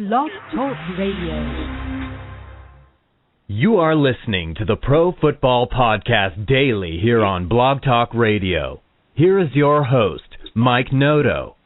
Blog Talk Radio. You are listening to the Pro Football Podcast daily here on Blog Talk Radio. Here is your host, Mike Noto.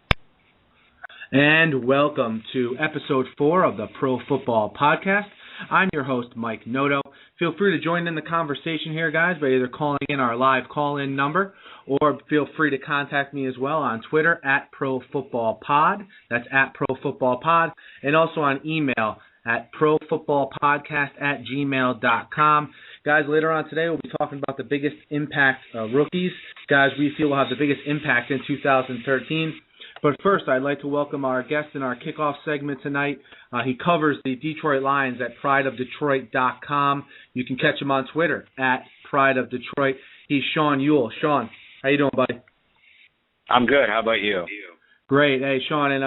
And welcome to episode 4 of the Pro Football Podcast. I'm your host, Mike Noto. Feel free to join in the conversation here, guys, by either calling in our live call-in number or feel free to contact me as well on Twitter at ProFootballPod. That's at ProFootballPod. And also on email at profootballpodcast@gmail.com. Guys, later on today we'll be talking about the biggest impact rookies. Guys, we feel will have the biggest impact in 2013. But first, I'd like to welcome our guest in our kickoff segment tonight. He covers the Detroit Lions at prideofdetroit.com. You can catch him on Twitter at prideofdetroit. He's Sean Yuille. Sean, how you doing, buddy? I'm good. How about you? Great. Hey, Sean, and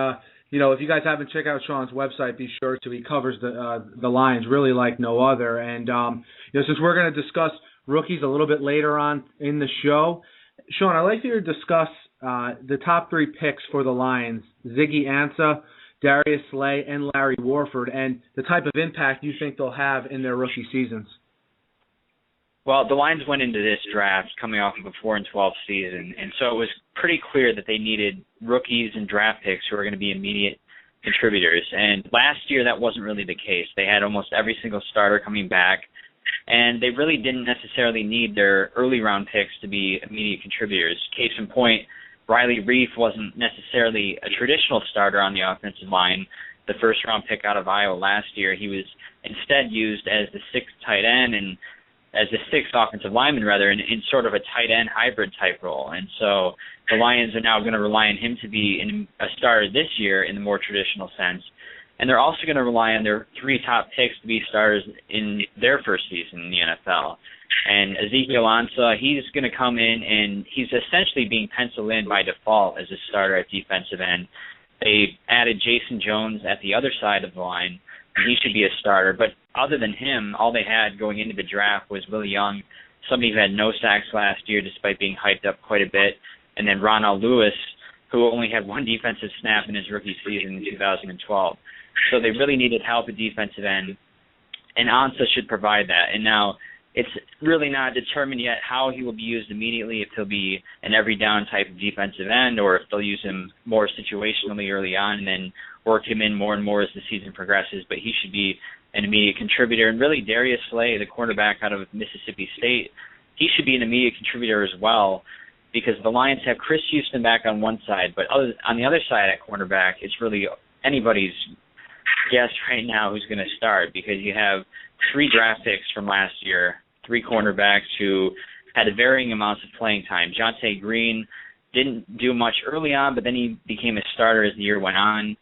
if you guys haven't checked out Sean's website, be sure to. He covers the Lions really like no other. And since we're going to discuss rookies a little bit later on in the show, Sean, I'd like you to discuss the top 3 picks for the Lions: Ziggy Ansah, Darius Slay, and Larry Warford, and the type of impact you think they'll have in their rookie seasons. Well, the Lions went into this draft coming off of a 4-12 season, and so it was pretty clear that they needed rookies and draft picks who were going to be immediate contributors. And last year, that wasn't really the case. They had almost every single starter coming back, and they really didn't necessarily need their early round picks to be immediate contributors. Case in point, Riley Reif wasn't necessarily a traditional starter on the offensive line. The first round pick out of Iowa last year, he was instead used as the 6th tight end and as the 6th offensive lineman, rather, in sort of a tight end hybrid type role. And so the Lions are now going to rely on him to be a starter this year in the more traditional sense. And they're also going to rely on their 3 top picks to be starters in their first season in the NFL. And Ziggy Ansah, he's going to come in, and he's essentially being penciled in by default as a starter at defensive end. They added Jason Jones at the other side of the line, and he should be a starter. But other than him, all they had going into the draft was Willie Young, somebody who had no sacks last year despite being hyped up quite a bit, and then Ronald Lewis, who only had 1 defensive snap in his rookie season in 2012. So they really needed help at defensive end, and Ansah should provide that. And now it's really not determined yet how he will be used immediately, if he'll be an every down type of defensive end or if they'll use him more situationally early on and then work him in more and more as the season progresses. But he should be an immediate contributor. And really, Darius Slay, the cornerback out of Mississippi State, he should be an immediate contributor as well, because the Lions have Chris Houston back on one side, but on the other side at cornerback, it's really anybody's guess right now who's going to start, because you have 3 draft picks from last year, 3 cornerbacks who had varying amounts of playing time. Jonte Green didn't do much early on, but then he became a starter as the year went on.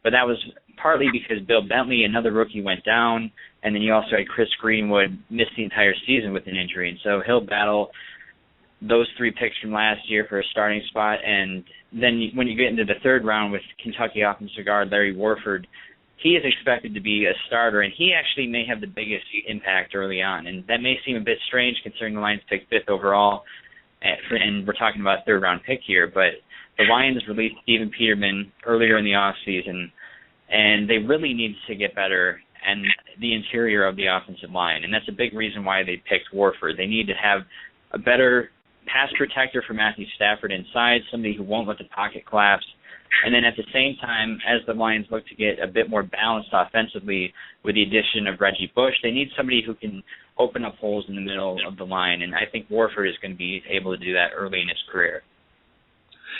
But that was partly because Bill Bentley, another rookie, went down, and then you also had Chris Greenwood miss the entire season with an injury. And so he'll battle those 3 picks from last year for a starting spot. And then when you get into the 3rd round with Kentucky offensive guard Larry Warford, he is expected to be a starter, and he actually may have the biggest impact early on. And that may seem a bit strange considering the Lions picked 5th overall, and we're talking about a 3rd-round pick here. But the Lions released Steven Peterman earlier in the offseason, and they really need to get better in the interior of the offensive line. And that's a big reason why they picked Warford. They need to have a better pass protector for Matthew Stafford inside, somebody who won't let the pocket collapse. And then at the same time, as the Lions look to get a bit more balanced offensively with the addition of Reggie Bush, they need somebody who can open up holes in the middle of the line. And I think Warford is going to be able to do that early in his career.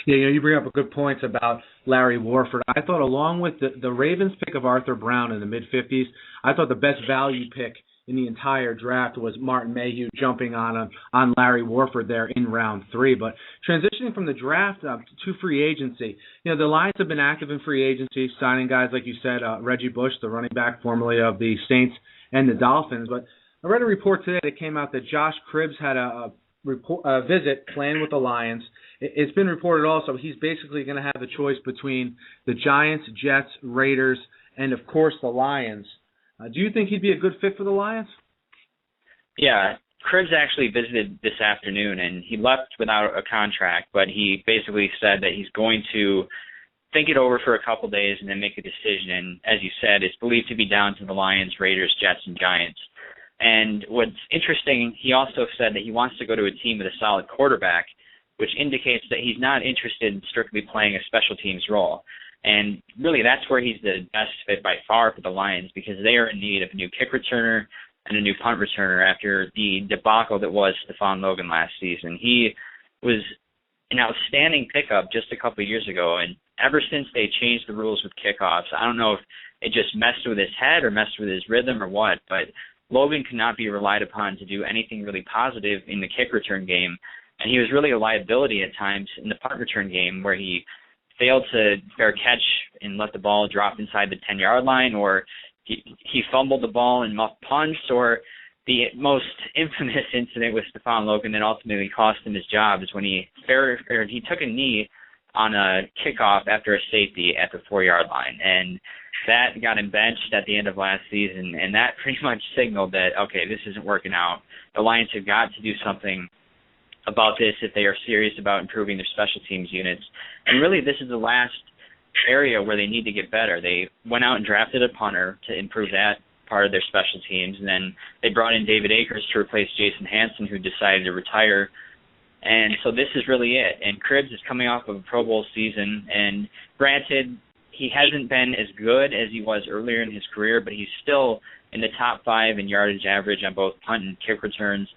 Yeah, you bring up a good point about Larry Warford. I thought along with the Ravens pick of Arthur Brown in the mid-50s, I thought the best value pick in the entire draft was Martin Mayhew jumping on Larry Warford there in round 3. But transitioning from the draft to free agency, the Lions have been active in free agency, signing guys like you said, Reggie Bush, the running back formerly of the Saints and the Dolphins. But I read a report today that came out that Josh Cribbs had a visit planned with the Lions. It's been reported also he's basically going to have the choice between the Giants, Jets, Raiders, and of course the Lions. Do you think he'd be a good fit for the Lions? Yeah, Cribbs actually visited this afternoon, and he left without a contract, but he basically said that he's going to think it over for a couple days and then make a decision. And as you said, it's believed to be down to the Lions, Raiders, Jets, and Giants. And what's interesting, he also said that he wants to go to a team with a solid quarterback, which indicates that he's not interested in strictly playing a special teams role. And really, that's where he's the best fit by far for the Lions, because they are in need of a new kick returner and a new punt returner after the debacle that was Stephon Logan last season. He was an outstanding pickup just a couple of years ago, and ever since they changed the rules with kickoffs, I don't know if it just messed with his head or messed with his rhythm or what, but Logan could not be relied upon to do anything really positive in the kick return game, and he was really a liability at times in the punt return game where he failed to fair catch and let the ball drop inside the 10-yard line, or he fumbled the ball in muff punts, or the most infamous incident with Stephon Logan that ultimately cost him his job is when he took a knee on a kickoff after a safety at the 4-yard line, and that got him benched at the end of last season, and that pretty much signaled that, okay, this isn't working out. The Lions have got to do something about this if they are serious about improving their special teams units. And really, this is the last area where they need to get better. They went out and drafted a punter to improve that part of their special teams, and then they brought in David Akers to replace Jason Hanson, who decided to retire. And so this is really it. And Cribbs is coming off of a Pro Bowl season, and granted, he hasn't been as good as he was earlier in his career, but he's still in the top 5 in yardage average on both punt and kick returns.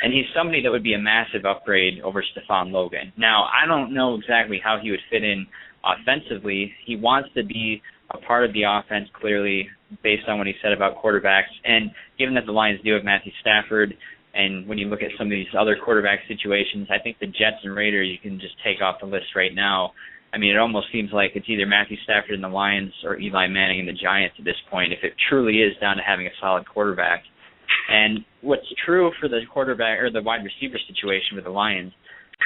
And he's somebody that would be a massive upgrade over Stephon Logan. Now, I don't know exactly how he would fit in offensively. He wants to be a part of the offense, clearly, based on what he said about quarterbacks. And given that the Lions do have Matthew Stafford, and when you look at some of these other quarterback situations, I think the Jets and Raiders you can just take off the list right now. I mean, it almost seems like it's either Matthew Stafford and the Lions or Eli Manning and the Giants at this point, if it truly is down to having a solid quarterback. And what's true for the quarterback or the wide receiver situation with the Lions,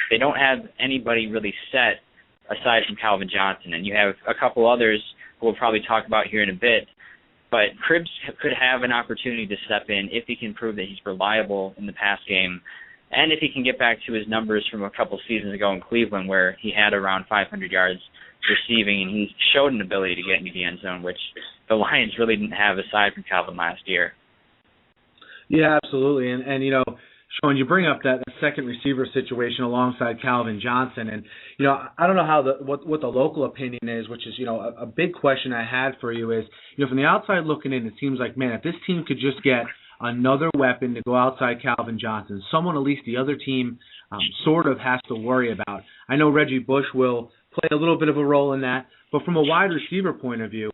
they don't have anybody really set aside from Calvin Johnson. And you have a couple others who we'll probably talk about here in a bit. But Cribbs could have an opportunity to step in if he can prove that he's reliable in the pass game, and if he can get back to his numbers from a couple seasons ago in Cleveland where he had around 500 yards receiving, and he showed an ability to get into the end zone, which the Lions really didn't have aside from Calvin last year. Yeah, absolutely. And you know, Sean, you bring up that second receiver situation alongside Calvin Johnson, and you know, I don't know how what the local opinion is, which is, you know, a big question I had for you is, you know, from the outside looking in, it seems like, man, if this team could just get another weapon to go outside Calvin Johnson, someone at least the other team sort of has to worry about. I know Reggie Bush will play a little bit of a role in that, but from a wide receiver point of view,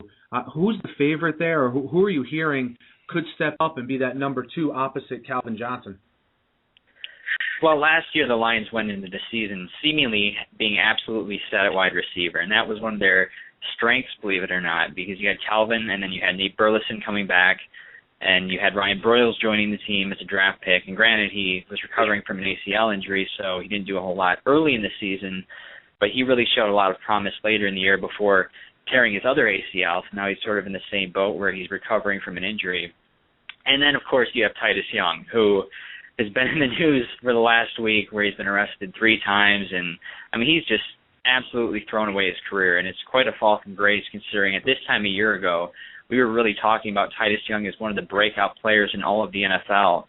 who's the favorite there, or who are you hearing could step up and be that number 2 opposite Calvin Johnson? Well, last year the Lions went into the season seemingly being absolutely set at wide receiver, and that was one of their strengths, believe it or not, because you had Calvin, and then you had Nate Burleson coming back, and you had Ryan Broyles joining the team as a draft pick. And granted, he was recovering from an ACL injury, so he didn't do a whole lot early in the season, but he really showed a lot of promise later in the year before tearing his other ACL. So now he's sort of in the same boat where he's recovering from an injury. And then, of course, you have Titus Young, who has been in the news for the last week where he's been arrested 3 times. And, I mean, he's just absolutely thrown away his career. And it's quite a fall from grace considering at this time a year ago, we were really talking about Titus Young as one of the breakout players in all of the NFL.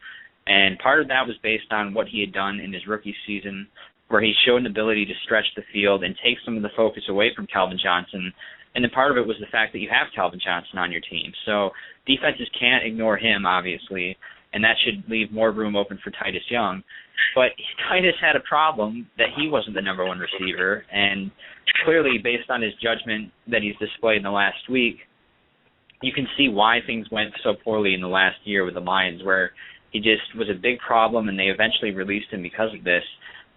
And part of that was based on what he had done in his rookie season, where he showed an ability to stretch the field and take some of the focus away from Calvin Johnson. And then part of it was the fact that you have Calvin Johnson on your team. So defenses can't ignore him, obviously, and that should leave more room open for Titus Young. But Titus had a problem that he wasn't the number 1 receiver, and clearly based on his judgment that he's displayed in the last week, you can see why things went so poorly in the last year with the Lions, where he just was a big problem, and they eventually released him because of this.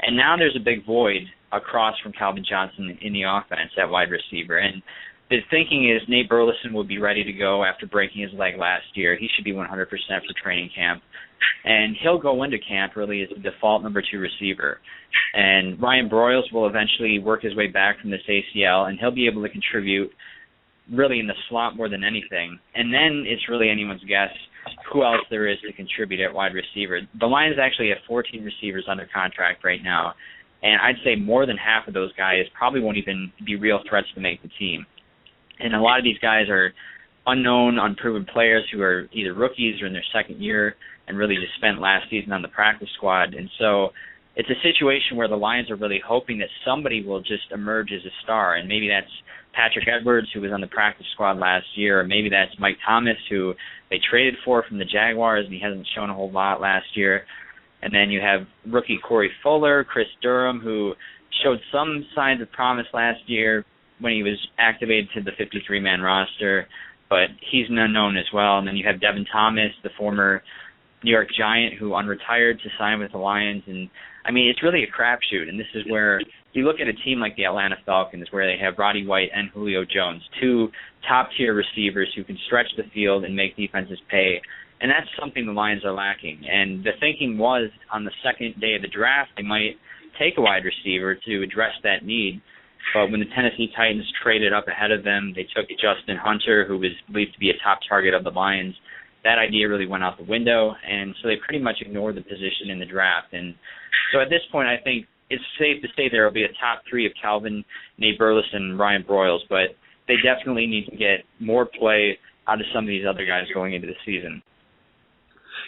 And now there's a big void across from Calvin Johnson in the offense at wide receiver. And the thinking is Nate Burleson will be ready to go after breaking his leg last year. He should be 100% for training camp. And he'll go into camp really as the default number 2 receiver. And Ryan Broyles will eventually work his way back from this ACL, and he'll be able to contribute really in the slot more than anything. And then it's really anyone's guess who else there is to contribute at wide receiver. The Lions actually have 14 receivers under contract right now, And I'd say more than half of those guys probably won't even be real threats to make the team. And a lot of these guys are unknown, unproven players who are either rookies or in their second year and really just spent last season on the practice squad. And so it's a situation where the Lions are really hoping that somebody will just emerge as a star. And maybe that's Patrick Edwards, who was on the practice squad last year, or maybe that's Mike Thomas, who they traded for from the Jaguars, and he hasn't shown a whole lot last year. And then you have rookie Corey Fuller, Chris Durham, who showed some signs of promise last year when he was activated to the 53-man roster, but he's an unknown as well. And then you have Devin Thomas, the former New York Giant, who unretired to sign with the Lions. And, I mean, it's really a crapshoot. And this is where you look at a team like the Atlanta Falcons, where they have Roddy White and Julio Jones, two top-tier receivers who can stretch the field and make defenses pay. And that's something the Lions are lacking. And the thinking was on the second day of the draft, they might take a wide receiver to address that need. But when the Tennessee Titans traded up ahead of them, they took Justin Hunter, who was believed to be a top target of the Lions. That idea really went out the window, and so they pretty much ignored the position in the draft. And so at this point, I think it's safe to say there will be a top three of Calvin, Nate Burleson, and Ryan Broyles, but they definitely need to get more play out of some of these other guys going into the season.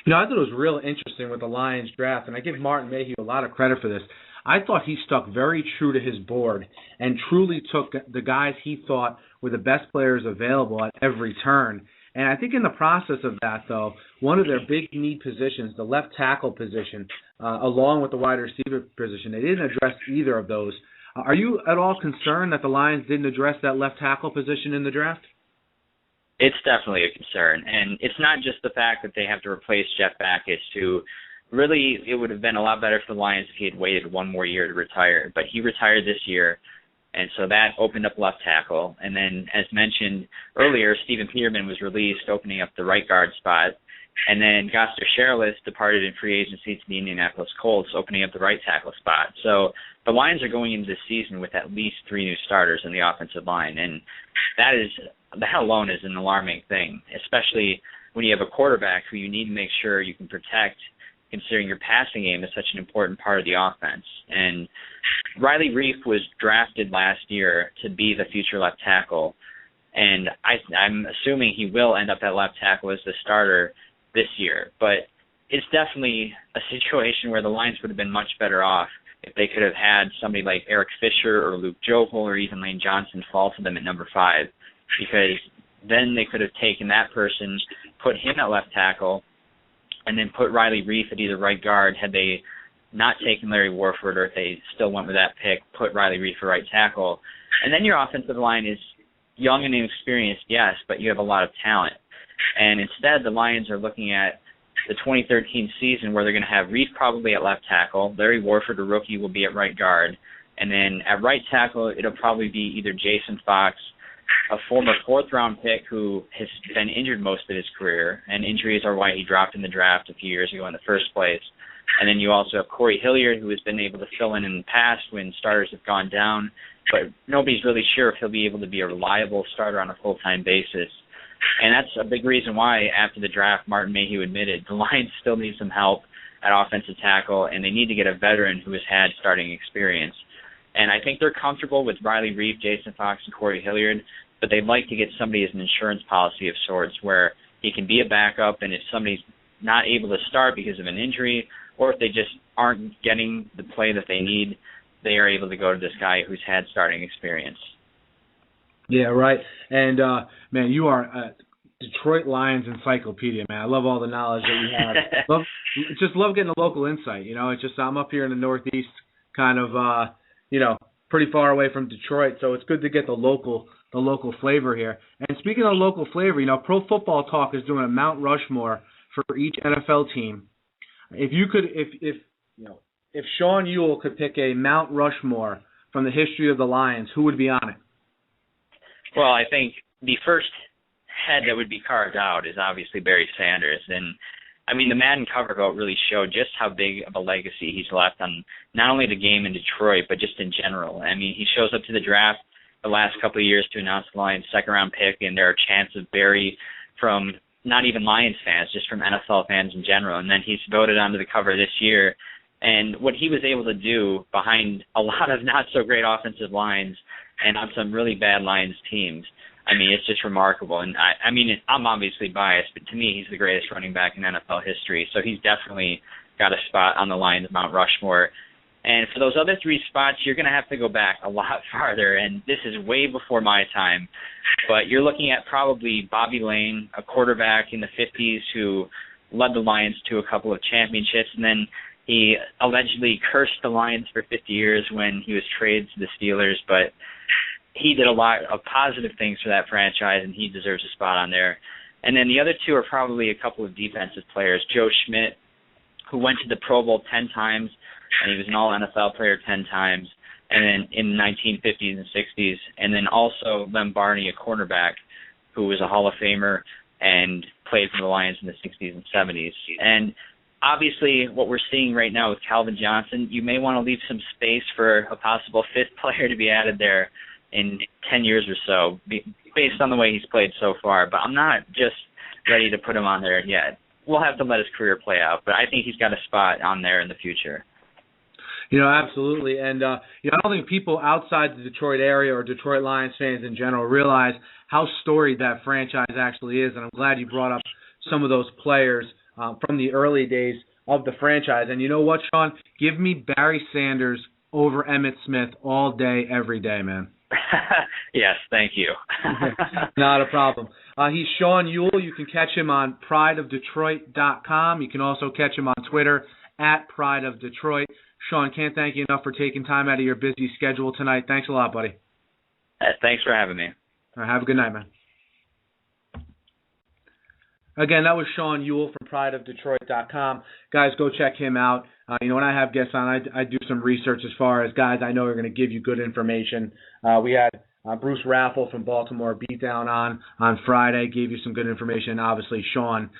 You know, I thought it was real interesting with the Lions draft, and I give Martin Mayhew a lot of credit for this. I thought he stuck very true to his board and truly took the guys he thought were the best players available at every turn. And I think in the process of that, though, one of their big need positions, the left tackle position, along with the wide receiver position, they didn't address either of those. Are you at all concerned that the Lions didn't address that left tackle position in the draft? It's definitely a concern. And it's not just the fact that they have to replace Jeff Backus, who really, it would have been a lot better for the Lions if he had waited one more year to retire. But he retired this year, and so that opened up left tackle. And then, as mentioned earlier, Stephen Peterman was released, opening up the right guard spot. And then Goster Sherlis departed in free agency to the Indianapolis Colts, opening up the right tackle spot. So the Lions are going into this season with at least three new starters in the offensive line. And that alone is an alarming thing, especially when you have a quarterback who you need to make sure you can protect, considering your passing game is such an important part of the offense. And Riley Reiff was drafted last year to be the future left tackle, and I'm assuming he will end up at left tackle as the starter this year. But it's definitely a situation where the Lions would have been much better off if they could have had somebody like Eric Fisher or Luke Jokel or even Lane Johnson fall to them at number 5, because then they could have taken that person, put him at left tackle, and then put Riley Reiff at either right guard had they not taken Larry Warford, or if they still went with that pick, put Riley Reiff at right tackle. And then your offensive line is young and inexperienced, yes, but you have a lot of talent. And instead, the Lions are looking at the 2013 season where they're going to have Reiff probably at left tackle, Larry Warford, a rookie, will be at right guard, and then at right tackle, it'll probably be either Jason Fox, a former fourth-round pick who has been injured most of his career, and injuries are why he dropped in the draft a few years ago in the first place. And then you also have Corey Hilliard, who has been able to fill in the past when starters have gone down, but nobody's really sure if he'll be able to be a reliable starter on a full-time basis. And that's a big reason why, after the draft, Martin Mayhew admitted the Lions still need some help at offensive tackle, and they need to get a veteran who has had starting experience. And I think they're comfortable with Riley Reiff, Jason Fox, and Corey Hilliard, but they'd like to get somebody as an insurance policy of sorts where he can be a backup, and if somebody's not able to start because of an injury, or if they just aren't getting the play that they need, they are able to go to this guy who's had starting experience. Yeah, right. And, man, you are a Detroit Lions encyclopedia, man. I love all the knowledge that you have. Love getting the local insight. You know, it's just I'm up here in the Northeast, kind of, pretty far away from Detroit, so it's good to get the local flavor here. And speaking of local flavor, Pro Football Talk is doing a Mount Rushmore for each NFL team. If you could, if Sean Yuille could pick a Mount Rushmore from the history of the Lions, who would be on it? Well, I think the first head that would be carved out is obviously Barry Sanders. And, I mean, the Madden cover vote really showed just how big of a legacy he's left on not only the game in Detroit, but just in general. I mean, he shows up to the draft the last couple of years to announce the Lions' second-round pick, and there are chants of Barry from not even Lions fans, just from NFL fans in general. And then he's voted onto the cover this year, And what he was able to do behind a lot of not-so-great offensive lines and on some really bad Lions teams, I mean, it's just remarkable. And, I mean, I'm obviously biased, but to me, he's the greatest running back in NFL history. So he's definitely got a spot on the Lions Mount Rushmore. And for those other three spots, you're going to have to go back a lot farther, and this is way before my time. But you're looking at probably Bobby Lane, a quarterback in the 50s who led the Lions to a couple of championships, and then he allegedly cursed the Lions for 50 years when he was traded to the Steelers. But he did a lot of positive things for that franchise, and he deserves a spot on there. And then the other two are probably a couple of defensive players. Joe Schmidt, who went to the Pro Bowl 10 times, and he was an all-NFL player 10 times, and then in the 1950s and 60s. And then also Lem Barney, a cornerback, who was a Hall of Famer and played for the Lions in the 60s and 70s. And obviously what we're seeing right now with Calvin Johnson, you may want to leave some space for a possible fifth player to be added there in 10 years or so, based on the way he's played so far. But I'm not just ready to put him on there yet. We'll have to let his career play out, but I think he's got a spot on there in the future. You know, absolutely. And, I don't think people outside the Detroit area or Detroit Lions fans in general realize how storied that franchise actually is. And I'm glad you brought up some of those players from the early days of the franchise. And you know what, Sean? Give me Barry Sanders over Emmitt Smith all day, every day, man. Yes, thank you. Not a problem. He's Sean Yuille. You can catch him on prideofdetroit.com. You can also catch him on Twitter at Pride of Detroit. Sean, can't thank you enough for taking time out of your busy schedule tonight. Thanks a lot, buddy. Thanks for having me. All right, have a good night, man. Again, that was Sean Yuille from prideofdetroit.com. Guys, go check him out. When I have guests on, I do some research as far as guys I know are going to give you good information. We had Bruce Raffle from Baltimore Beatdown on Friday, gave you some good information. And obviously, Sean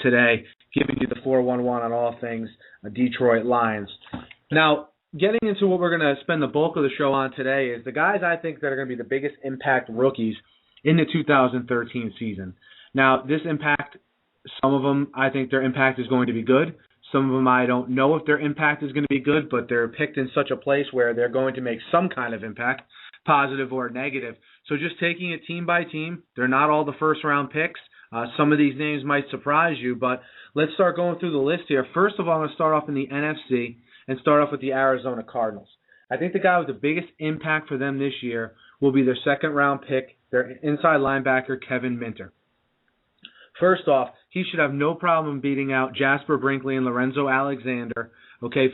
today giving you the 411 on all things Detroit Lions. Now, getting into what we're going to spend the bulk of the show on today is the guys I think that are going to be the biggest impact rookies in the 2013 season. Now, this impact, some of them, I think their impact is going to be good. Some of them, I don't know if their impact is going to be good, but they're picked in such a place where they're going to make some kind of impact, positive or negative. So just taking it team by team, they're not all the first-round picks. Some of these names might surprise you, but let's start going through the list here. First of all, I'm going to start off in the NFC and start off with the Arizona Cardinals. I think the guy with the biggest impact for them this year will be their second-round pick, their inside linebacker, Kevin Minter. First off, he should have no problem beating out Jasper, Brinkley, and Lorenzo Alexander,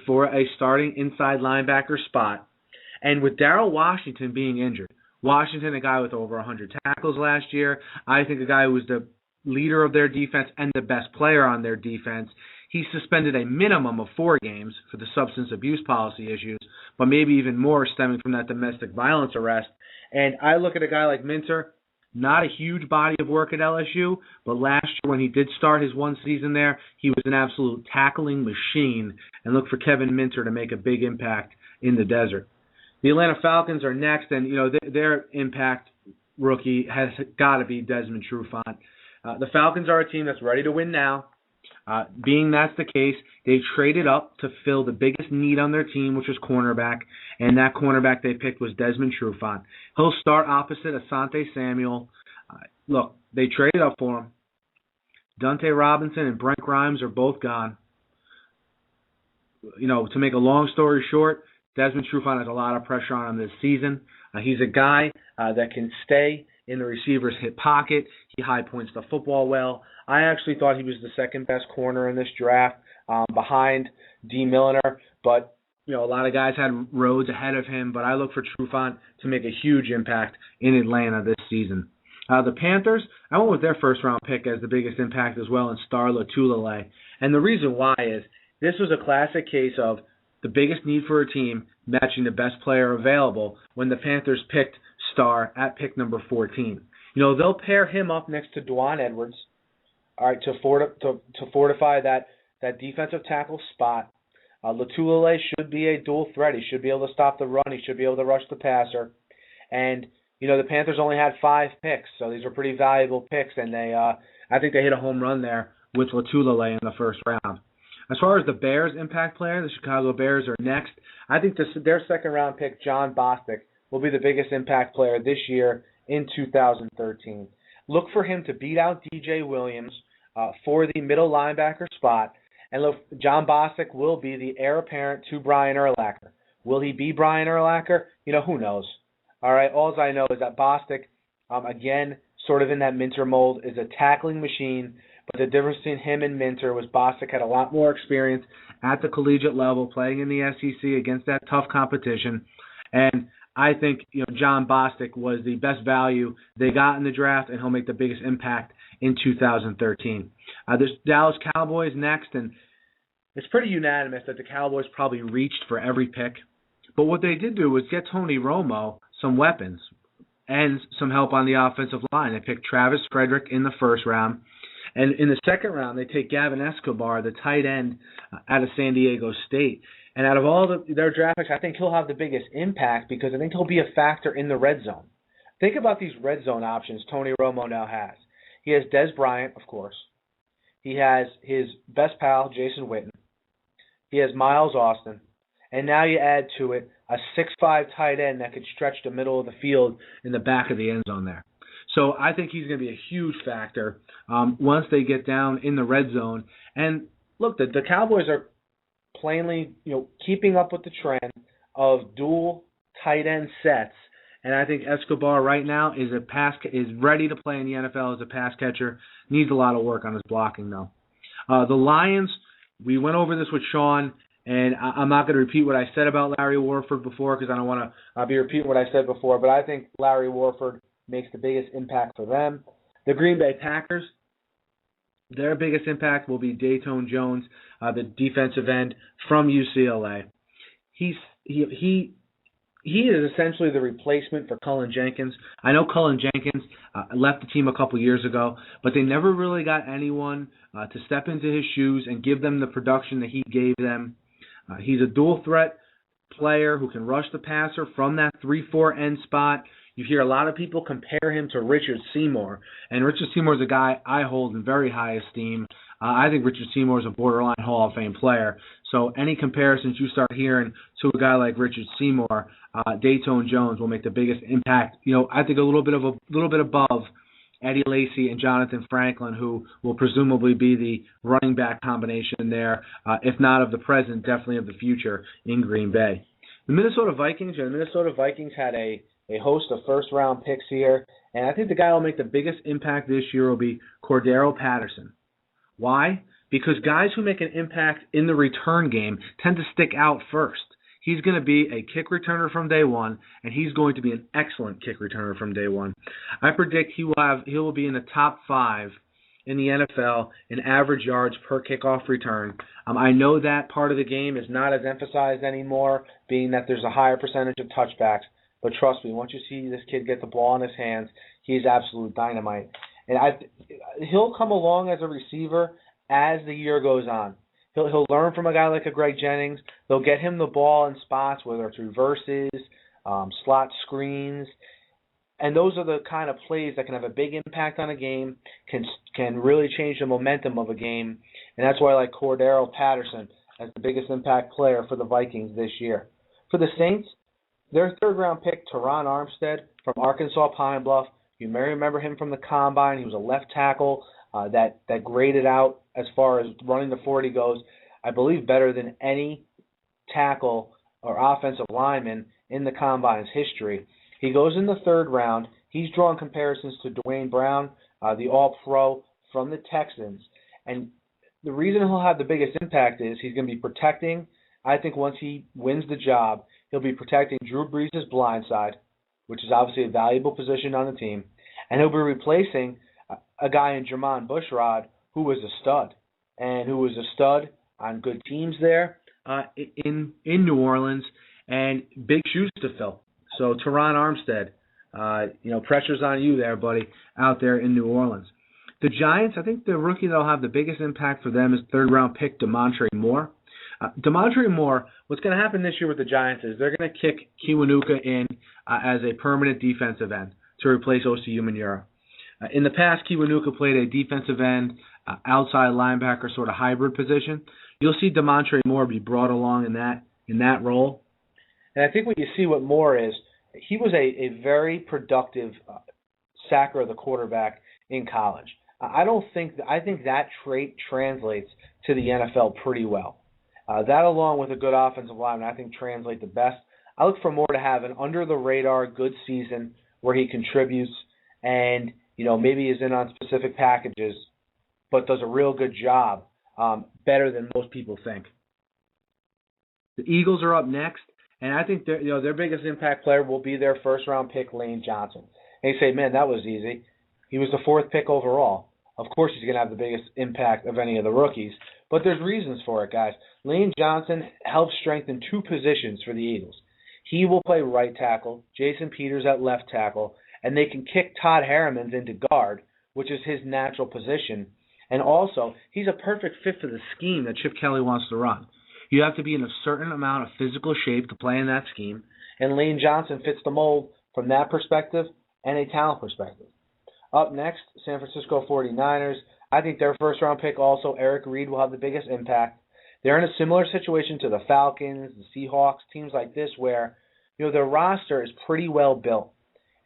for a starting inside linebacker spot. And with Daryl Washington being injured, Washington, a guy with over 100 tackles last year, I think a guy who was the leader of their defense and the best player on their defense, he suspended a minimum of 4 games for the substance abuse policy issues, but maybe even more stemming from that domestic violence arrest. And I look at a guy like Minter, not a huge body of work at LSU, but last year when he did start his one season there, he was an absolute tackling machine, and look for Kevin Minter to make a big impact in the desert. The Atlanta Falcons are next, and their impact rookie has got to be Desmond Trufant. The Falcons are a team that's ready to win now. Being that's the case, they traded up to fill the biggest need on their team, which was cornerback, and that cornerback they picked was Desmond Trufant. He'll start opposite Asante Samuel. Look, they traded up for him. Dunta Robinson and Brent Grimes are both gone. To make a long story short, Desmond Trufant has a lot of pressure on him this season. He's a guy that can stay in the receiver's hip pocket. He high points the football well. I actually thought he was the second best corner in this draft behind D. Milliner, but a lot of guys had roads ahead of him, but I look for Trufant to make a huge impact in Atlanta this season. The Panthers, I went with their first-round pick as the biggest impact as well in Star Lotulelei. And the reason why is this was a classic case of the biggest need for a team matching the best player available when the Panthers picked Star at pick number 14. They'll pair him up next to Dwan Edwards, all right, to fortify that defensive tackle spot. Lotulelei should be a dual threat. He should be able to stop the run. He should be able to rush the passer. And, the Panthers only had 5 picks, so these are pretty valuable picks, and I think they hit a home run there with Lotulelei in the first round. As far as the Bears' impact player, the Chicago Bears are next. I think their second-round pick, John Bostic, will be the biggest impact player this year in 2013. Look for him to beat out DJ Williams for the middle linebacker spot. And look, John Bostic will be the heir apparent to Brian Urlacher. Will he be Brian Urlacher? Who knows? All right, all I know is that Bostic, again, sort of in that Minter mold, is a tackling machine. But the difference between him and Minter was Bostic had a lot more experience at the collegiate level, playing in the SEC against that tough competition. And I think John Bostic was the best value they got in the draft, and he'll make the biggest impact in 2013. There's Dallas Cowboys next, and it's pretty unanimous that the Cowboys probably reached for every pick. But what they did do was get Tony Romo some weapons and some help on the offensive line. They picked Travis Frederick in the first round. And in the second round, they take Gavin Escobar, the tight end out of San Diego State. And out of all their draft picks, I think he'll have the biggest impact because I think he'll be a factor in the red zone. Think about these red zone options Tony Romo now has. He has Des Bryant, of course. He has his best pal, Jason Witten. He has Miles Austin. And now you add to it a 6'5" tight end that could stretch the middle of the field in the back of the end zone there. So I think he's going to be a huge factor once they get down in the red zone. And look, the Cowboys are plainly, keeping up with the trend of dual tight end sets. And I think Escobar right now is ready to play in the NFL as a pass catcher. Needs a lot of work on his blocking though. The Lions, we went over this with Sean, and I'm not going to repeat what I said about Larry Warford before because I don't want to be repeating what I said before. But I think Larry Warford makes the biggest impact for them. The Green Bay Packers, their biggest impact will be Dayton Jones, the defensive end from UCLA. He is essentially the replacement for Cullen Jenkins. I know Cullen Jenkins left the team a couple years ago, but they never really got anyone to step into his shoes and give them the production that he gave them. He's a dual threat player who can rush the passer from that 3-4 end spot. You hear a lot of people compare him to Richard Seymour, and Richard Seymour is a guy I hold in very high esteem. I think Richard Seymour is a borderline Hall of Fame player. So any comparisons you start hearing to a guy like Richard Seymour, Dayton Jones will make the biggest impact. I think a little bit above Eddie Lacy and Jonathan Franklin, who will presumably be the running back combination there, if not of the present, definitely of the future in Green Bay. The Minnesota Vikings had a host of first-round picks here, and I think the guy who will make the biggest impact this year will be Cordero Patterson. Why? Because guys who make an impact in the return game tend to stick out first. He's going to be a kick returner from day one, and he's going to be an excellent kick returner from day one. I predict he will be in the top 5 in the NFL in average yards per kickoff return. I know that part of the game is not as emphasized anymore, being that there's a higher percentage of touchbacks. But trust me, once you see this kid get the ball in his hands, he's absolute dynamite. And he'll come along as a receiver as the year goes on. He'll learn from a guy like a Greg Jennings. They'll get him the ball in spots, whether it's reverses, slot screens. And those are the kind of plays that can have a big impact on a game, can really change the momentum of a game. And that's why I like Cordero Patterson as the biggest impact player for the Vikings this year. For the Saints, their third-round pick, Teron Armstead from Arkansas Pine Bluff. You may remember him from the Combine. He was a left tackle that graded out as far as running the 40 goes, I believe better than any tackle or offensive lineman in the Combine's history. He goes in the third round. He's drawn comparisons to Dwayne Brown, the All-Pro from the Texans. And the reason he'll have the biggest impact is he's going to be protecting, I think once he wins the job, he'll be protecting Drew Brees' blind side, which is obviously a valuable position on the team. And he'll be replacing a guy in Jermon Bushrod who was a stud, and who was a stud on good teams there in New Orleans, and big shoes to fill. So Teron Armstead, pressure's on you there, buddy, out there in New Orleans. The Giants, I think the rookie that will have the biggest impact for them is third-round pick Demontre Moore. Demontre Moore, what's going to happen this year with the Giants is they're going to kick Kiwanuka in as a permanent defensive end to replace Osi Umenyiora. In the past, Kiwanuka played a defensive end, outside linebacker sort of hybrid position. you'll see DeMontre Moore be brought along in that role. And I think what you see with Moore is he was a very productive sacker of the quarterback in college. I think that trait translates to the NFL pretty well. That, along with a good offensive lineman, I think translate the best. I look for Moore to have an under-the-radar good season where he contributes and, maybe is in on specific packages, but does a real good job, better than most people think. The Eagles are up next, and I think their biggest impact player will be their first-round pick, Lane Johnson. And you say, man, that was easy. He was the 4th pick overall. Of course he's going to have the biggest impact of any of the rookies, but there's reasons for it, guys. Lane Johnson helps strengthen 2 positions for the Eagles. He will play right tackle, Jason Peters at left tackle, and they can kick Todd Harriman into guard, which is his natural position. And also, he's a perfect fit for the scheme that Chip Kelly wants to run. You have to be in a certain amount of physical shape to play in that scheme, and Lane Johnson fits the mold from that perspective and a talent perspective. Up next, San Francisco 49ers. I think their first-round pick also, Eric Reed, will have the biggest impact. They're in a similar situation to the Falcons, the Seahawks, teams like this where, their roster is pretty well built.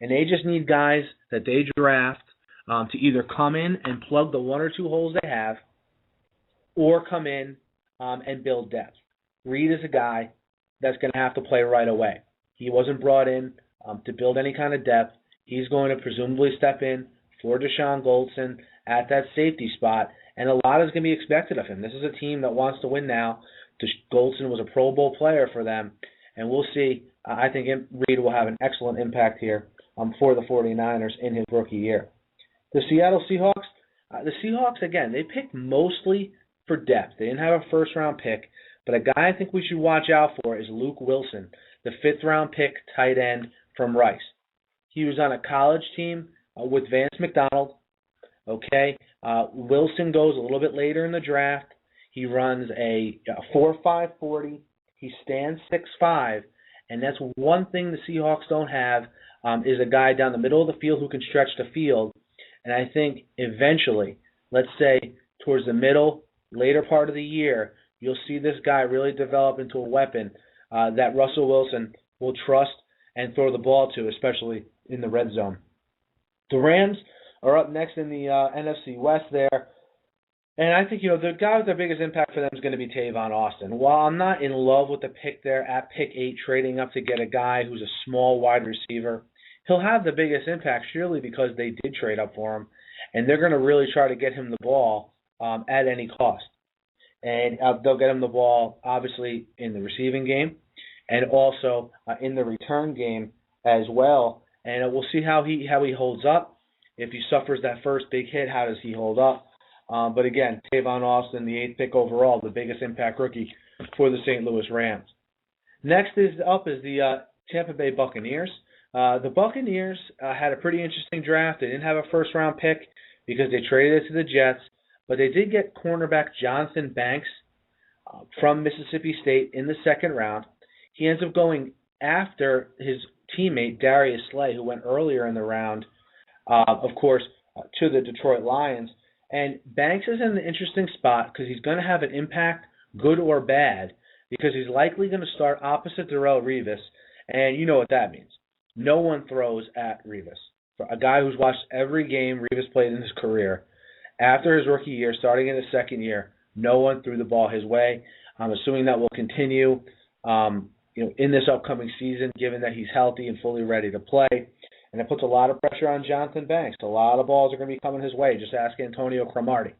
And they just need guys that they draft to either come in and plug the 1 or 2 holes they have or come in and build depth. Reed is a guy that's going to have to play right away. He wasn't brought in to build any kind of depth. He's going to presumably step in for Deshaun Goldson at that safety spot, and a lot is going to be expected of him. This is a team that wants to win now. Goldson was a Pro Bowl player for them, and we'll see. I think Reed will have an excellent impact here for the 49ers in his rookie year. The Seattle Seahawks, again, they picked mostly for depth. They didn't have a first-round pick, but a guy I think we should watch out for is Luke Wilson, the 5th-round pick tight end from Rice. He was on a college team with Vance McDonald. Okay, Wilson goes a little bit later in the draft. He runs a 4.5 40. He stands 6'5", and that's one thing the Seahawks don't have is a guy down the middle of the field who can stretch the field. And I think eventually, let's say towards the later part of the year, you'll see this guy really develop into a weapon that Russell Wilson will trust and throw the ball to, especially in the red zone. The Rams are up next in the NFC West there. And I think, the guy with the biggest impact for them is going to be Tavon Austin. While I'm not in love with the pick there at pick 8, trading up to get a guy who's a small wide receiver, he'll have the biggest impact surely because they did trade up for him, and they're going to really try to get him the ball at any cost. And they'll get him the ball, obviously, in the receiving game and also in the return game as well. And we'll see how he holds up. If he suffers that first big hit, how does he hold up? But again, Tavon Austin, the 8th pick overall, the biggest impact rookie for the St. Louis Rams. Next is the Tampa Bay Buccaneers. The Buccaneers had a pretty interesting draft. They didn't have a first-round pick because they traded it to the Jets, but they did get cornerback Jonathan Banks from Mississippi State in the 2nd round. He ends up going after his teammate Darius Slay, who went earlier in the round, of course, to the Detroit Lions. And Banks is in an interesting spot because he's going to have an impact, good or bad, because he's likely going to start opposite Darrelle Revis, and you know what that means. No one throws at Revis. For a guy who's watched every game Revis played in his career, after his rookie year, starting in his 2nd year, no one threw the ball his way. I'm assuming that will continue in this upcoming season, given that he's healthy and fully ready to play. And it puts a lot of pressure on Jonathan Banks. A lot of balls are going to be coming his way. Just ask Antonio Cromartie,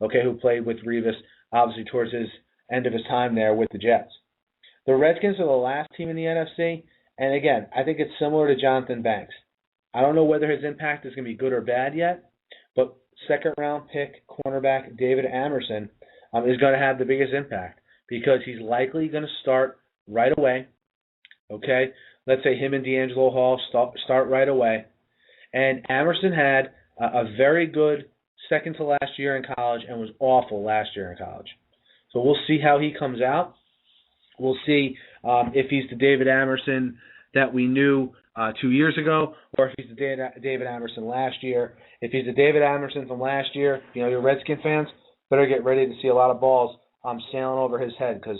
who played with Revis, obviously towards his end of his time there with the Jets. The Redskins are the last team in the NFC, and again, I think it's similar to Jonathan Banks. I don't know whether his impact is going to be good or bad yet, but 2nd-round pick cornerback David Amerson is going to have the biggest impact because he's likely going to start right away. Okay, let's say him and D'Angelo Hall start right away. And Amerson had a very good second to last year in college and was awful last year in college. So we'll see how he comes out. We'll see if he's the David Amerson that we knew 2 years ago, or if he's the David Amerson last year. If he's the David Amerson from last year, your Redskin fans better get ready to see a lot of balls sailing over his head because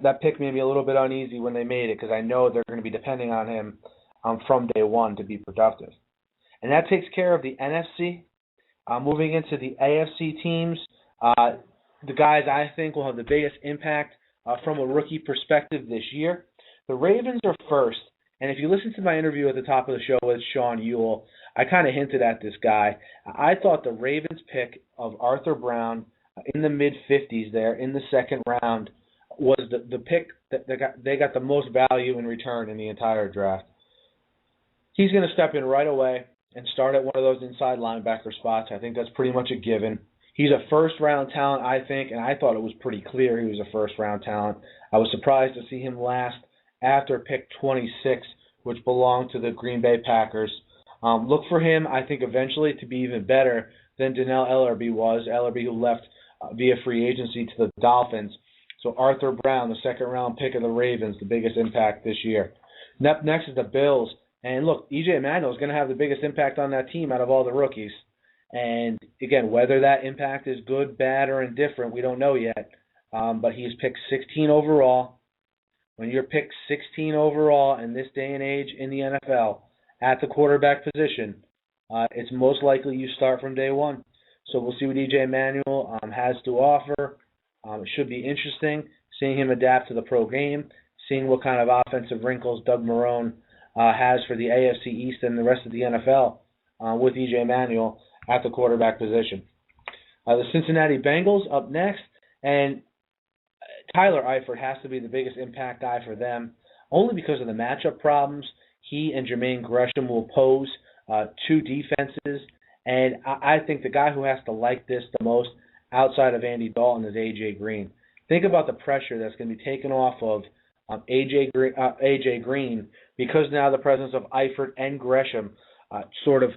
that pick made me a little bit uneasy when they made it because I know they're going to be depending on him from day one to be productive. And that takes care of the NFC. Moving into the AFC teams, the guys I think will have the biggest impact from a rookie perspective this year. The Ravens are first, and if you listen to my interview at the top of the show with Sean Yuille, I kind of hinted at this guy. I thought the Ravens pick of Arthur Brown in the mid-50s there in the second round was the pick that they got the most value in return in the entire draft. He's going to step in right away and start at one of those inside linebacker spots. I think that's pretty much a given. He's a first-round talent, I think, and I thought it was pretty clear he was a first-round talent. I was surprised to see him last after pick 26, which belonged to the Green Bay Packers. Look for him, I think, eventually to be even better than Donnell Ellerbe was, Ellerbe who left via free agency to the Dolphins. So Arthur Brown, the second-round pick of the Ravens, the biggest impact this year. Next is the Bills. And look, E.J. Manuel is going to have the biggest impact on that team out of all the rookies. And, again, whether that impact is good, bad, or indifferent, we don't know yet. But he's picked 16 overall. When you're picked 16 overall in this day and age in the NFL at the quarterback position, it's most likely you start from day one. So we'll see what E.J. Manuel has to offer. It should be interesting seeing him adapt to the pro game, seeing what kind of offensive wrinkles Doug Marrone has for the AFC East and the rest of the NFL with E.J. Manuel at the quarterback position. The Cincinnati Bengals up next, and Tyler Eifert has to be the biggest impact guy for them, only because of the matchup problems he and Jermaine Gresham will pose to defenses. And I think the guy who has to like this the most outside of Andy Dalton is A.J. Green. Think about the pressure that's going to be taken off of A.J. Green because now the presence of Eifert and Gresham sort of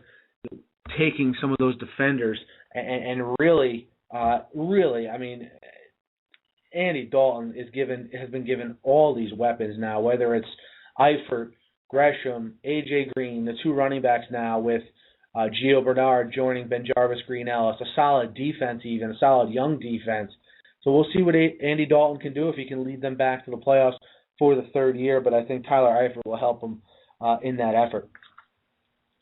taking some of those defenders and really, I mean, Andy Dalton has been given all these weapons now, whether it's Eifert, Gresham, A.J. Green, the two running backs now with Gio Bernard joining BenJarvus Green-Ellis, a solid defense even, a solid young defense. So we'll see what Andy Dalton can do if he can lead them back to the playoffs for the third year, but I think Tyler Eifert will help them in that effort.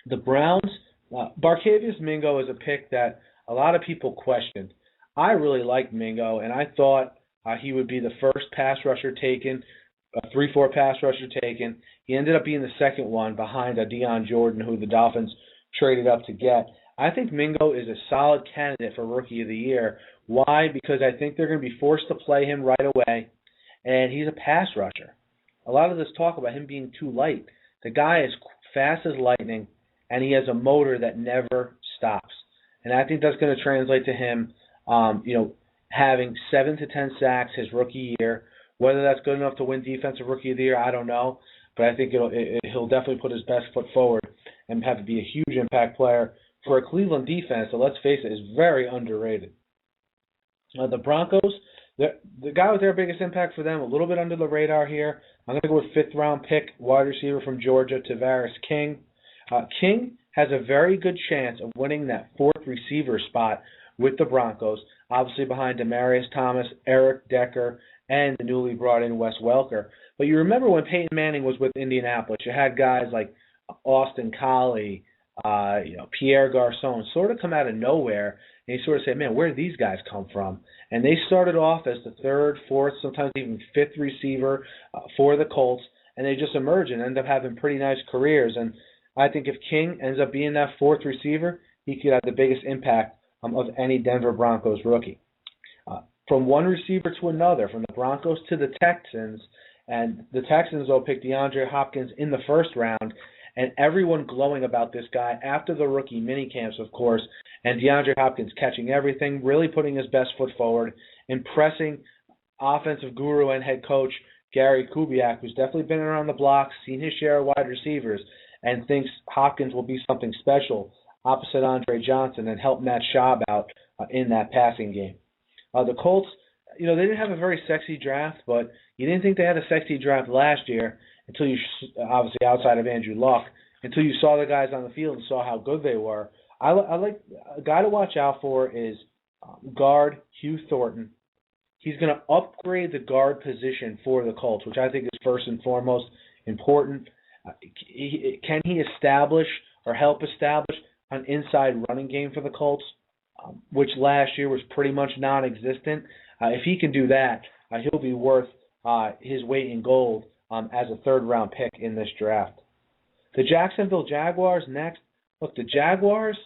The Browns, Barkevious Mingo is a pick that a lot of people questioned. I really liked Mingo, and I thought he would be the first pass rusher taken, a 3-4 pass rusher taken. He ended up being the second one behind Deion Jordan, who the Dolphins traded up to get. I think Mingo is a solid candidate for Rookie of the Year. Why? Because I think they're going to be forced to play him right away, and he's a pass rusher. A lot of this talk about him being too light. The guy is fast as lightning, and he has a motor that never stops. And I think that's going to translate to him, having 7 to 10 sacks his rookie year. Whether that's good enough to win Defensive Rookie of the Year, I don't know. But I think he'll definitely put his best foot forward and have to be a huge impact player for a Cleveland defense that, let's face it, is very underrated. The Broncos, the guy with their biggest impact for them, a little bit under the radar here. I'm going to go with 5th-round pick, wide receiver from Georgia, Tavares King. King has a very good chance of winning that 4th receiver spot with the Broncos, obviously behind Demaryius Thomas, Eric Decker, and the newly brought in Wes Welker. But you remember when Peyton Manning was with Indianapolis, you had guys like Austin Collie, Pierre Garçon sort of come out of nowhere, and you sort of say, man, where did these guys come from? And they started off as the 3rd, 4th, sometimes even 5th receiver for the Colts, and they just emerged and ended up having pretty nice careers. And I think if King ends up being that 4th receiver, he could have the biggest impact of any Denver Broncos rookie. From one receiver to another, from the Broncos to the Texans, and the Texans will pick DeAndre Hopkins in the 1st round, and everyone glowing about this guy after the rookie minicamps, of course, and DeAndre Hopkins catching everything, really putting his best foot forward, impressing offensive guru and head coach Gary Kubiak, who's definitely been around the block, seen his share of wide receivers, and thinks Hopkins will be something special opposite Andre Johnson and help Matt Schaub out in that passing game. The Colts, they didn't have a very sexy draft, but you didn't think they had a sexy draft last year until you, obviously outside of Andrew Luck, until you saw the guys on the field and saw how good they were. I like a guy to watch out for is guard Hugh Thornton he's going to upgrade the guard position for the Colts, which I think is first and foremost important. Can he establish or help establish an inside running game for the Colts, which last year was pretty much non-existent? If he can do that, he'll be worth his weight in gold as a third-round pick in this draft. The Jacksonville Jaguars next. Look, the Jaguars,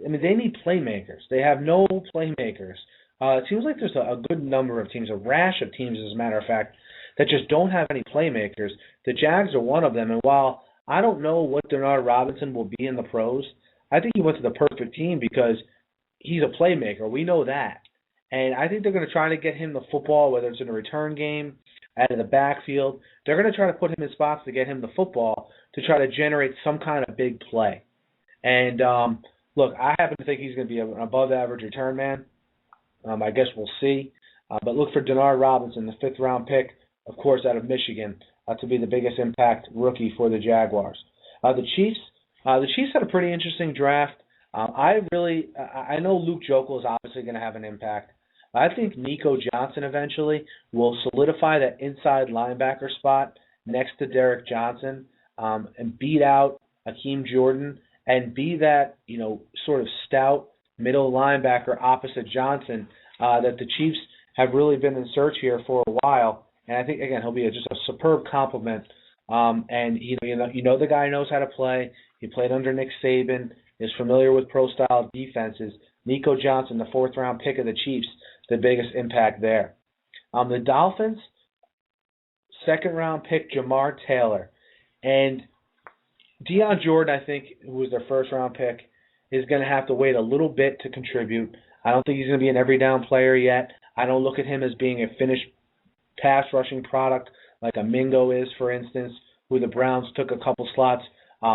I mean, they need playmakers. They have no playmakers. It seems like there's a good number of teams, a rash of teams, as a matter of fact, that just don't have any playmakers. The Jags are one of them, and while I don't know what Denard Robinson will be in the pros, I think he went to the perfect team because he's a playmaker. We know that. And I think they're going to try to get him the football, whether it's in a return game, out of the backfield. They're going to try to put him in spots to get him the football to try to generate some kind of big play. And, look, I happen to think he's going to be an above-average return man. I guess we'll see. But look for Denard Robinson, the fifth-round pick, of course, out of Michigan, to be the biggest impact rookie for the Jaguars. The Chiefs had a pretty interesting draft. I know Luke Jokel is obviously going to have an impact. I think Nico Johnson eventually will solidify that inside linebacker spot next to Derek Johnson and beat out Hakeem Jordan and be that, sort of stout middle linebacker opposite Johnson that the Chiefs have really been in search here for a while. And I think, again, he'll be just a superb compliment. And, the guy knows how to play. He played under Nick Saban, is familiar with pro-style defenses. Nico Johnson, the fourth-round pick of the Chiefs, the biggest impact there. The Dolphins, second-round pick Jamar Taylor. And Deion Jordan, I think, who was their first-round pick, is going to have to wait a little bit to contribute. I don't think he's going to be an every-down player yet. I don't look at him as being a finished pass-rushing product like a Mingo is, for instance, who the Browns took a couple slots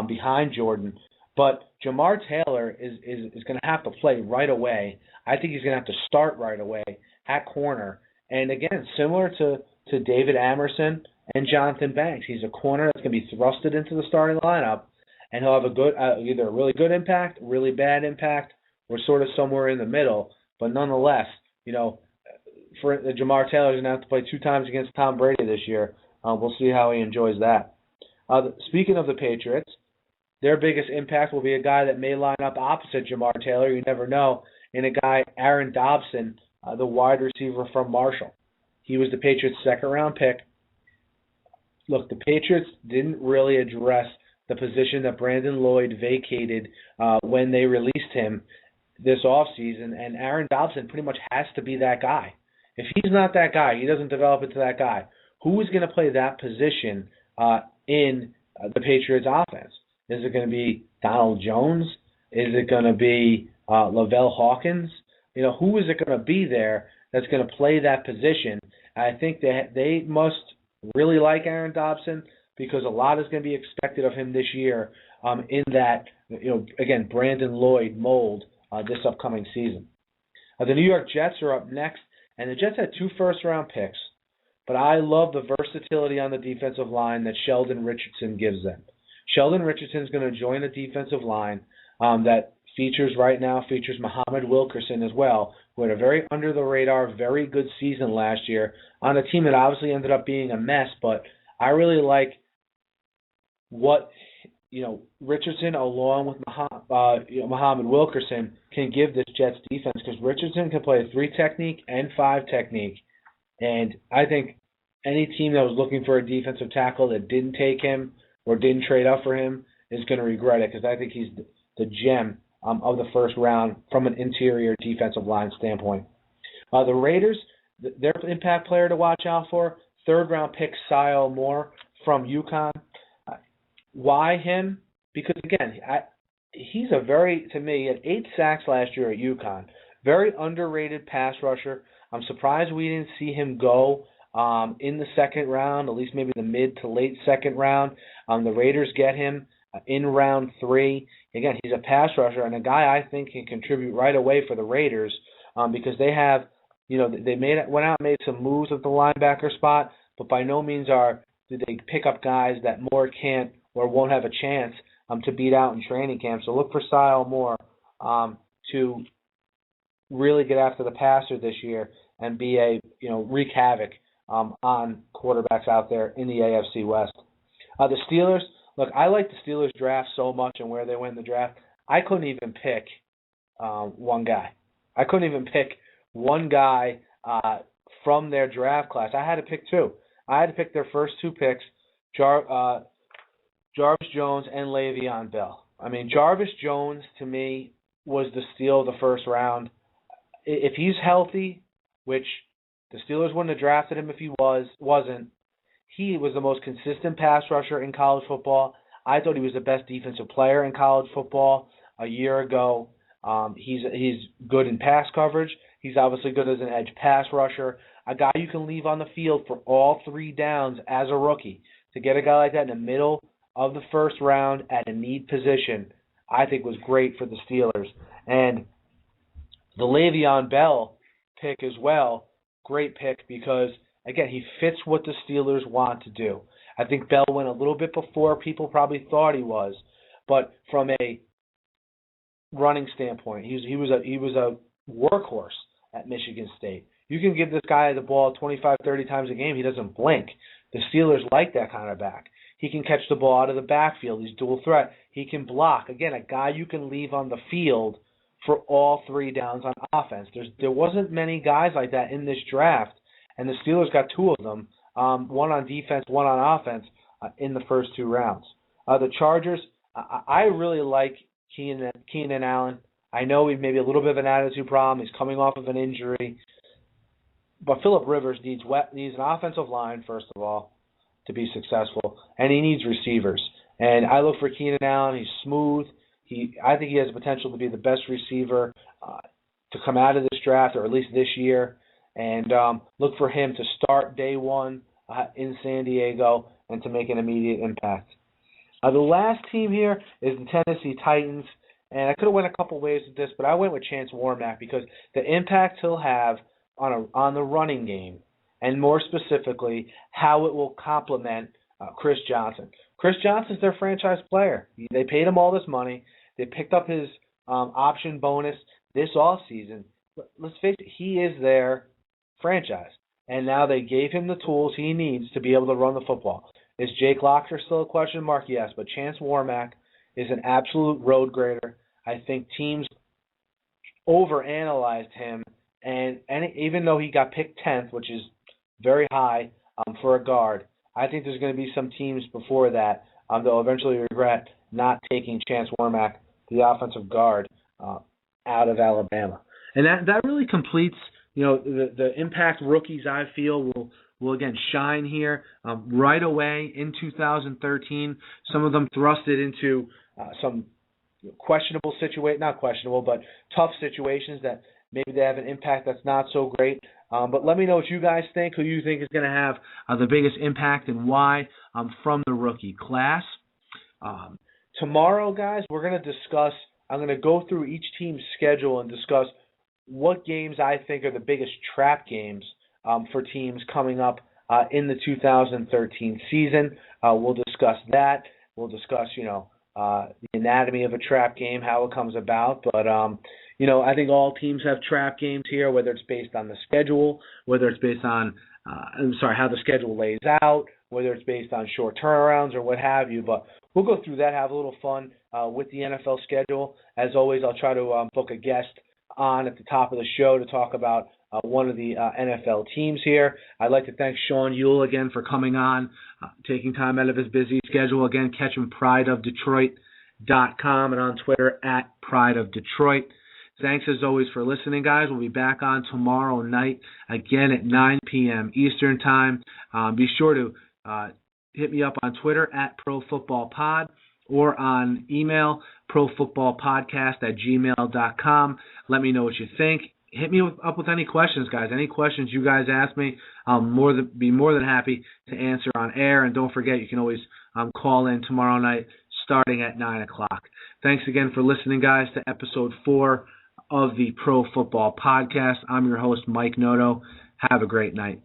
behind Jordan. But Jamar Taylor is going to have to play right away. I think he's going to have to start right away at corner. And, again, similar to David Amerson and Jonathan Banks, he's a corner that's going to be thrusted into the starting lineup, and he'll have a good either a really good impact, really bad impact, or sort of somewhere in the middle. But nonetheless, for Jamar Taylor's going to have to play 2 times against Tom Brady this year. We'll see how he enjoys that. Speaking of the Patriots, their biggest impact will be a guy that may line up opposite Jamar Taylor. You never know. In a guy, Aaron Dobson, the wide receiver from Marshall. He was the Patriots' second-round pick. Look, the Patriots didn't really address the position that Brandon Lloyd vacated when they released him this offseason, and Aaron Dobson pretty much has to be that guy. If he's not that guy, he doesn't develop into that guy. Who is going to play that position in the Patriots' offense? Is it going to be Donald Jones? Is it going to be Lavelle Hawkins? Who is it going to be there that's going to play that position? I think they must really like Aaron Dobson because a lot is going to be expected of him this year in that, again, Brandon Lloyd mold this upcoming season. The New York Jets are up next, and the Jets had 2 first-round picks, but I love the versatility on the defensive line that Sheldon Richardson gives them. Sheldon Richardson is going to join a defensive line that features Muhammad Wilkerson as well, who had a very under-the-radar, very good season last year on a team that obviously ended up being a mess, but I really like what Richardson along with Muhammad Wilkerson can give this Jets defense because Richardson can play 3 technique and 5 technique, and I think any team that was looking for a defensive tackle that didn't take him or didn't trade up for him is going to regret it because I think he's the gem of the first round from an interior defensive line standpoint. The Raiders, their impact player to watch out for, third-round pick Kyle Moore from UConn. Why him? Because, again, he's to me, at 8 sacks last year at UConn. Very underrated pass rusher. I'm surprised we didn't see him go in the second round, at least maybe the mid to late second round. The Raiders get him in round 3. Again, he's a pass rusher and a guy I think can contribute right away for the Raiders because they have, they went out and made some moves at the linebacker spot, but by no means did they pick up guys that Moore can't or won't have a chance to beat out in training camp. So look for Kyle Moore to really get after the passer this year and be wreak havoc on quarterbacks out there in the AFC West. The Steelers, look, I like the Steelers draft so much and where they went in the draft. I couldn't even pick one guy. I couldn't even pick one guy from their draft class. I had to pick two. I had to pick their first two picks, Jarvis Jones and Le'Veon Bell. I mean, Jarvis Jones, to me, was the steal of the first round. If he's healthy, which the Steelers wouldn't have drafted him if he wasn't, he was the most consistent pass rusher in college football. I thought he was the best defensive player in college football a year ago. He's good in pass coverage. He's obviously good as an edge pass rusher. A guy you can leave on the field for all 3 downs as a rookie. To get a guy like that in the middle of the first round at a need position, I think was great for the Steelers. And the Le'Veon Bell pick as well, great pick because, again, he fits what the Steelers want to do. I think Bell went a little bit before people probably thought he was, but from a running standpoint, he was a workhorse at Michigan State. You can give this guy the ball 25, 30 times a game, he doesn't blink. The Steelers like that kind of back. He can catch the ball out of the backfield. He's dual threat. He can block. Again, a guy you can leave on the field for all 3 downs on offense. There wasn't many guys like that in this draft, and the Steelers got 2 of them, one on defense, one on offense, in the first 2 rounds. The Chargers, I really like Keenan Allen. I know he's maybe a little bit of an attitude problem. He's coming off of an injury. But Phillip Rivers needs an offensive line, first of all, to be successful, and he needs receivers. And I look for Keenan Allen. He's smooth. I think he has the potential to be the best receiver to come out of this draft, or at least this year. And look for him to start day one in San Diego and to make an immediate impact. The last team here is the Tennessee Titans. And I could have went a couple ways with this, but I went with Chance Warmack because the impact he'll have on the running game, and more specifically, how it will complement Chris Johnson. Chris Johnson's their franchise player. They paid him all this money. They picked up his option bonus this offseason. Let's face it, he is their franchise. And now they gave him the tools he needs to be able to run the football. Is Jake Loxer still a question mark? Yes, but Chance Warmack is an absolute road grader. I think teams overanalyzed him, and even though he got picked 10th, which is very high for a guard, I think there's going to be some teams before that that will eventually regret not taking Chance Warmack, the offensive guard, out of Alabama. And that really completes, the impact rookies I feel will again shine here right away in 2013. Some of them thrusted into some questionable not questionable, but tough situations that maybe they have an impact that's not so great. But let me know what you guys think, who you think is going to have the biggest impact and why from the rookie class. Tomorrow, guys, we're going to discuss, I'm going to go through each team's schedule and discuss what games I think are the biggest trap games for teams coming up in the 2013 season. We'll discuss that. We'll discuss, the anatomy of a trap game, how it comes about. But, I think all teams have trap games here, whether it's based on the schedule, whether it's based on, how the schedule lays out, whether it's based on short turnarounds or what have you. But we'll go through that, have a little fun with the NFL schedule. As always, I'll try to book a guest on at the top of the show to talk about one of the NFL teams here. I'd like to thank Sean Yuille again for coming on, taking time out of his busy schedule. Again, catch him prideofdetroit.com and on Twitter @prideofdetroit. Thanks as always for listening, guys. We'll be back on tomorrow night again at 9 p.m. Eastern Time. Be sure to hit me up on Twitter @ProFootballPod or on email profootballpodcast@gmail.com. Let me know what you think. Hit me up with any questions, guys. Any questions you guys ask me, I'll be more than happy to answer on air. And don't forget, you can always call in tomorrow night starting at 9 o'clock. Thanks again for listening, guys, to episode 4 of the Pro Football Podcast. I'm your host, Mike Noto. Have a great night.